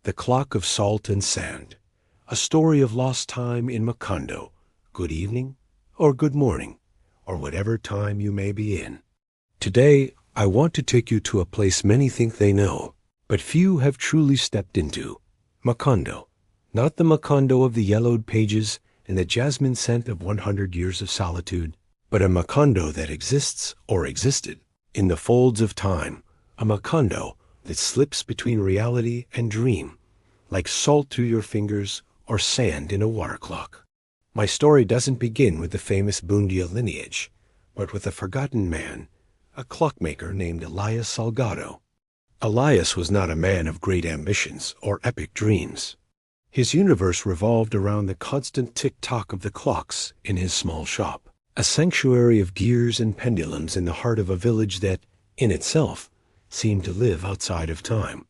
The Clock of Salt and Sand, a story of lost time in Macondo. Good evening, or good morning, or whatever time you may be in. Today, I want to take you to a place many think they know, but few have truly stepped into. Macondo. Not the Macondo of the yellowed pages and the jasmine scent of 100 years of solitude, but a Macondo that exists or existed in the folds of time, a Macondo that slips between reality and dream, like salt through your fingers or sand in a water clock. My story doesn't begin with the famous Bundia lineage, but with a forgotten man, a clockmaker named Elías Salgado. Elías was not a man of great ambitions or epic dreams. His universe revolved around the constant tick-tock of the clocks in his small shop, a sanctuary of gears and pendulums in the heart of a village that, in itself, seemed to live outside of time.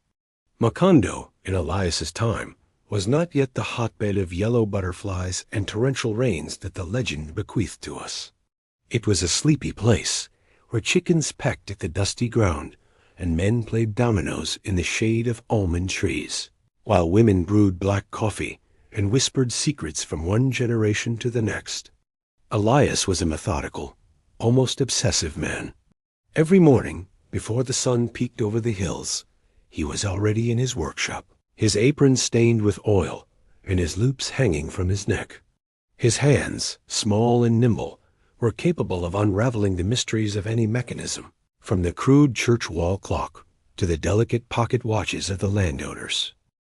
Macondo, in Elias's time, was not yet the hotbed of yellow butterflies and torrential rains that the legend bequeathed to us. It was a sleepy place, where chickens pecked at the dusty ground, and men played dominoes in the shade of almond trees, while women brewed black coffee and whispered secrets from one generation to the next. Elías was a methodical, almost obsessive man. Every morning, before the sun peeked over the hills, he was already in his workshop, his apron stained with oil and his loops hanging from his neck. His hands, small and nimble, were capable of unraveling the mysteries of any mechanism, from the crude church wall clock to the delicate pocket watches of the landowners.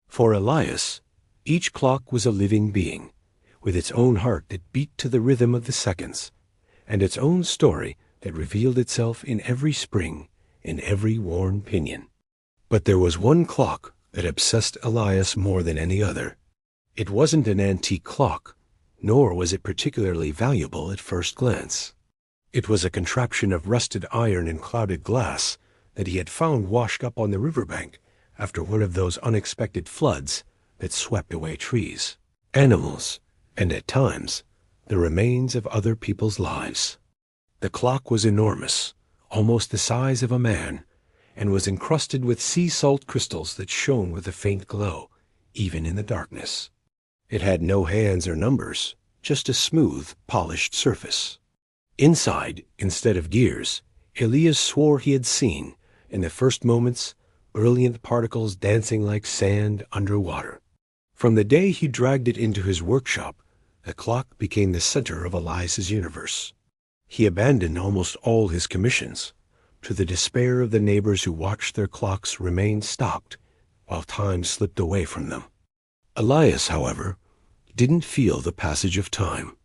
For Elías, each clock was a living being, with its own heart that beat to the rhythm of the seconds, and its own story that revealed itself in every spring, in every worn pinion. But there was one clock that obsessed Elías more than any other. It wasn't an antique clock, nor was it particularly valuable at first glance. It was a contraption of rusted iron and clouded glass that he had found washed up on the riverbank after one of those unexpected floods that swept away trees, animals, and at times, the remains of other people's lives. The clock was enormous, almost the size of a man, and was encrusted with sea salt crystals that shone with a faint glow, even in the darkness. It had no hands or numbers, just a smooth, polished surface. Inside, instead of gears, Elías swore he had seen, in the first moments, brilliant particles dancing like sand under water. From the day he dragged it into his workshop, the clock became the center of Elias's universe. He abandoned almost all his commissions, to the despair of the neighbors who watched their clocks remain stopped while time slipped away from them. Elías, however, didn't feel the passage of time.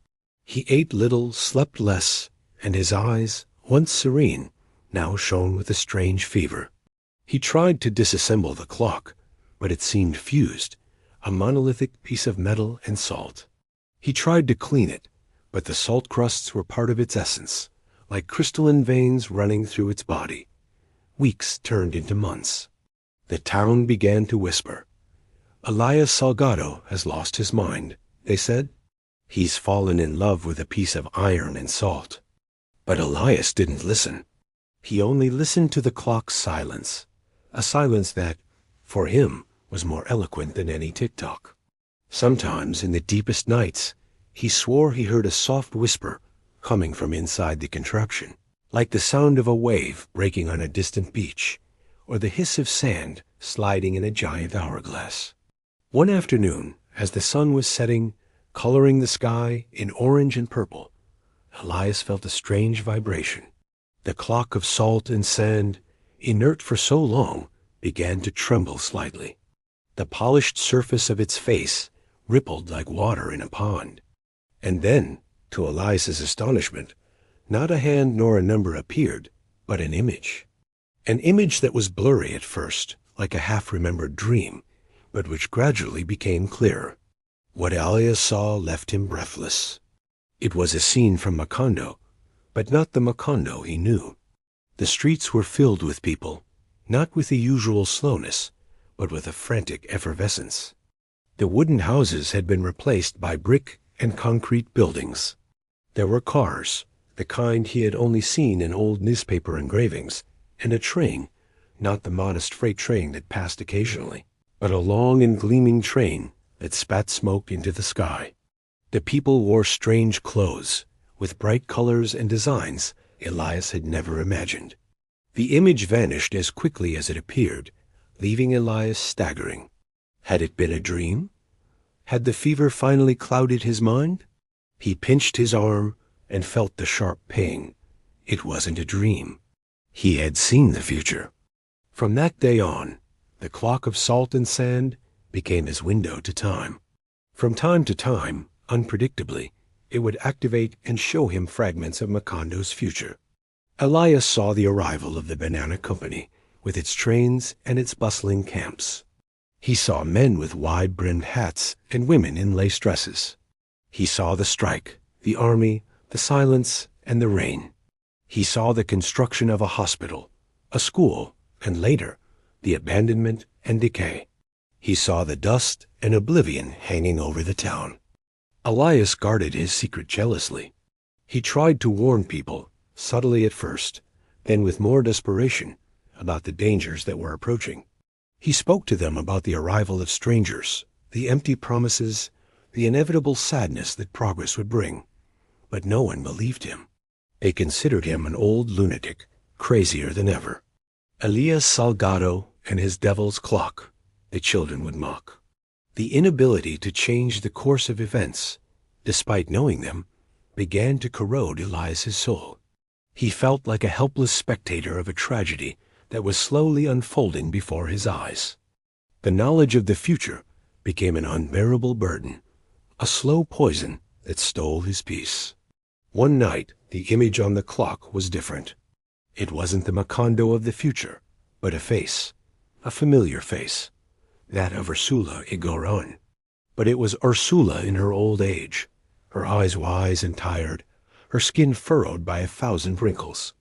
He ate little, slept less, and his eyes, once serene, now shone with a strange fever. He tried to disassemble the clock, but it seemed fused, a monolithic piece of metal and salt. He tried to clean it, but the salt crusts were part of its essence, like crystalline veins running through its body. Weeks turned into months. The town began to whisper. Elías Salgado has lost his mind, they said. He's fallen in love with a piece of iron and salt. But Elías didn't listen. He only listened to the clock's silence, a silence that, for him, was more eloquent than any tick-tock. Sometimes, in the deepest nights, he swore he heard a soft whisper coming from inside the contraption, like the sound of a wave breaking on a distant beach, or the hiss of sand sliding in a giant hourglass. One afternoon, as the sun was setting, coloring the sky in orange and purple, Elías felt a strange vibration. The clock of salt and sand, inert for so long, began to tremble slightly. The polished surface of its face rippled like water in a pond. And then, to Elias's astonishment, not a hand nor a number appeared, but an image. An image that was blurry at first, like a half-remembered dream, but which gradually became clearer. What Elías saw left him breathless. It was a scene from Macondo, but not the Macondo he knew. The streets were filled with people, not with the usual slowness, but with a frantic effervescence. The wooden houses had been replaced by brick and concrete buildings. There were cars, the kind he had only seen in old newspaper engravings, and a train, not the modest freight train that passed occasionally, but a long and gleaming train that spat smoke into the sky. The people wore strange clothes, with bright colors and designs Elias had never imagined. The image vanished as quickly as it appeared, leaving Elias staggering. Had it been a dream? Had the fever finally clouded his mind? He pinched his arm and felt the sharp pain. It wasn't a dream. He had seen the future. From that day on, the clock of salt and sand became his window to time. From time to time, unpredictably, it would activate and show him fragments of Macondo's future. Elias saw the arrival of the banana company, with its trains and its bustling camps. He saw men with wide-brimmed hats and women in lace dresses. He saw the strike, the army, the silence, and the rain. He saw the construction of a hospital, a school, and later, the abandonment and decay. He saw the dust and oblivion hanging over the town. Elias guarded his secret jealously. He tried to warn people, subtly at first, then with more desperation, about the dangers that were approaching. He spoke to them about the arrival of strangers, the empty promises, the inevitable sadness that progress would bring. But no one believed him. They considered him an old lunatic, crazier than ever. Elías Salgado and his devil's clock, the children would mock. The inability to change the course of events, despite knowing them, began to corrode Elias's soul. He felt like a helpless spectator of a tragedy that was slowly unfolding before his eyes. The knowledge of the future became an unbearable burden, a slow poison that stole his peace. One night, the image on the clock was different. It wasn't the Macondo of the future, but a face, a familiar face, that of Ursula Igoron. But it was Ursula in her old age, her eyes wise and tired, her skin furrowed by 1,000 wrinkles.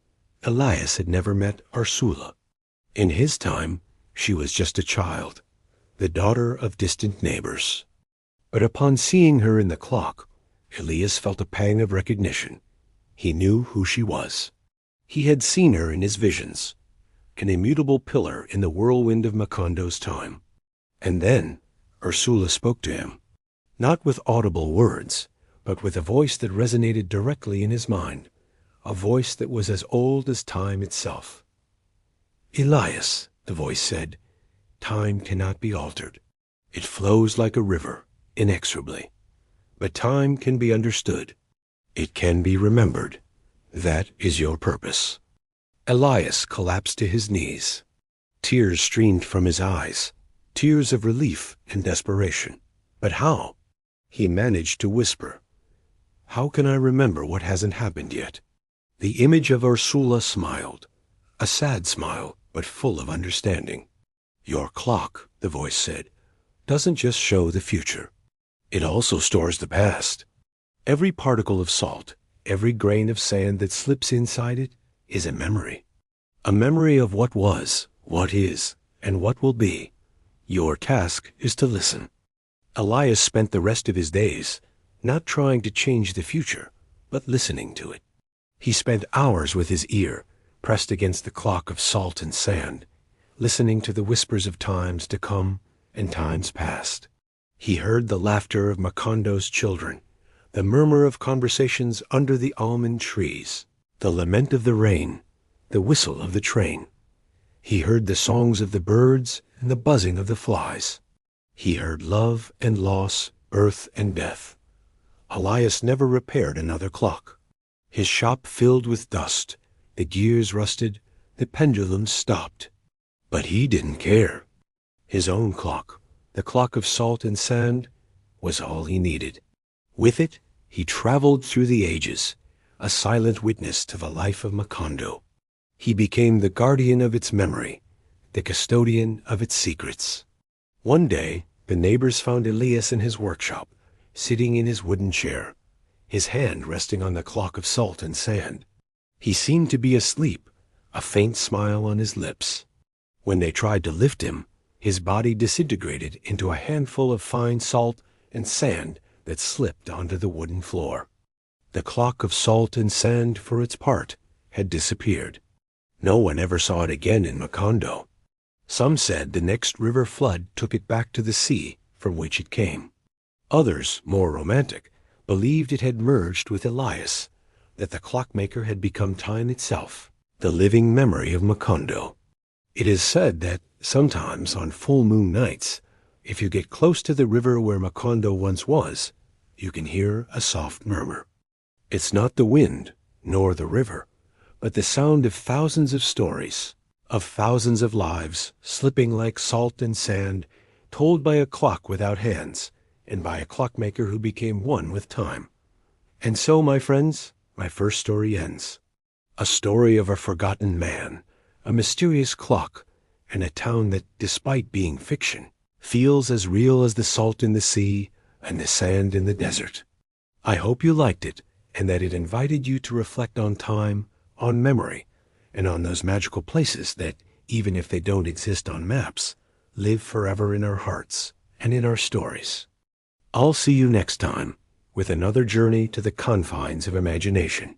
Elias had never met Ursula. In his time, she was just a child, the daughter of distant neighbors. But upon seeing her in the clock, Elias felt a pang of recognition. He knew who she was. He had seen her in his visions, an immutable pillar in the whirlwind of Macondo's time. And then Ursula spoke to him, not with audible words, but with a voice that resonated directly in his mind, a voice that was as old as time itself. "Elias," the voice said, "time cannot be altered. It flows like a river, inexorably. But time can be understood. It can be remembered. That is your purpose." Elias collapsed to his knees. Tears streamed from his eyes, tears of relief and desperation. But how? He managed to whisper, "How can I remember what hasn't happened yet?" The image of Ursula smiled, a sad smile, but full of understanding. "Your clock," the voice said, "doesn't just show the future. It also stores the past. Every particle of salt, every grain of sand that slips inside it is a memory of what was, what is, and what will be. Your task is to listen." Elias spent the rest of his days not trying to change the future, but listening to it. He spent hours with his ear pressed against the clock of salt and sand, listening to the whispers of times to come and times past. He heard the laughter of Macondo's children, the murmur of conversations under the almond trees, the lament of the rain, the whistle of the train. He heard the songs of the birds and the buzzing of the flies. He heard love and loss, birth and death. Elias never repaired another clock. His shop filled with dust, the gears rusted, the pendulums stopped. But he didn't care. His own clock, the clock of salt and sand, was all he needed. With it, he traveled through the ages, a silent witness to the life of Macondo. He became the guardian of its memory, the custodian of its secrets. One day, the neighbors found Elias in his workshop, sitting in his wooden chair, his hand resting on the clock of salt and sand. He seemed to be asleep, a faint smile on his lips. When they tried to lift him, his body disintegrated into a handful of fine salt and sand that slipped onto the wooden floor. The clock of salt and sand, for its part, had disappeared. No one ever saw it again in Macondo. Some said the next river flood took it back to the sea from which it came. Others, more romantic, believed it had merged with Elias, that the clockmaker had become time itself, the living memory of Macondo. It is said that sometimes on full moon nights, if you get close to the river where Macondo once was, you can hear a soft murmur. It's not the wind, nor the river, but the sound of thousands of stories, of thousands of lives slipping like salt and sand, told by a clock without hands, and by a clockmaker who became one with time. And so, my friends, my first story ends. A story of a forgotten man, a mysterious clock, and a town that, despite being fiction, feels as real as the salt in the sea and the sand in the desert. I hope you liked it, and that it invited you to reflect on time, on memory, and on those magical places that, even if they don't exist on maps, live forever in our hearts and in our stories. I'll see you next time with another journey to the confines of imagination.